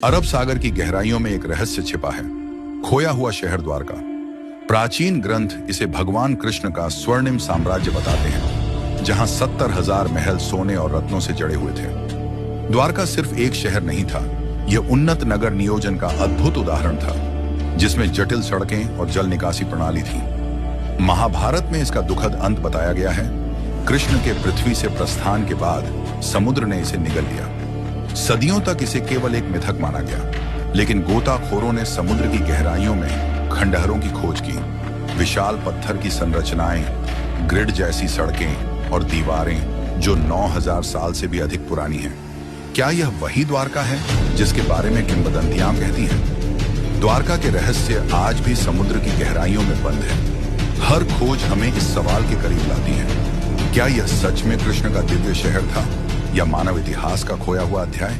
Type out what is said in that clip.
अरब सागर की गहराइयों में एक रहस्य छिपा है, खोया हुआ शहर द्वारका। प्राचीन ग्रंथ इसे भगवान कृष्ण का स्वर्णिम साम्राज्य बताते हैं, जहां 70,000 महल सोने और रत्नों से जड़े हुए थे। द्वारका सिर्फ एक शहर नहीं था, यह उन्नत नगर नियोजन का अद्भुत उदाहरण था, जिसमें जटिल सड़कें और जल निकासी प्रणाली थी। महाभारत में इसका दुखद अंत बताया गया है। कृष्ण के पृथ्वी से प्रस्थान के बाद समुद्र ने इसे निगल लिया। सदियों तक इसे केवल एक मिथक माना गया, लेकिन गोताखोरों ने समुद्र की गहराइयों में खंडहरों की खोज की। विशाल पत्थर की संरचनाएं, ग्रिड जैसी सड़कें और दीवारें जो 9,000 साल से भी अधिक पुरानी हैं। क्या यह वही द्वारका है जिसके बारे में किंवदंतियां कहती हैं? द्वारका के रहस्य आज भी समुद्र की गहराइयों में बंद है। हर खोज हमें इस सवाल के करीब लाती है, क्या यह सच में कृष्ण का दिव्य शहर था या मानव इतिहास का खोया हुआ अध्याय?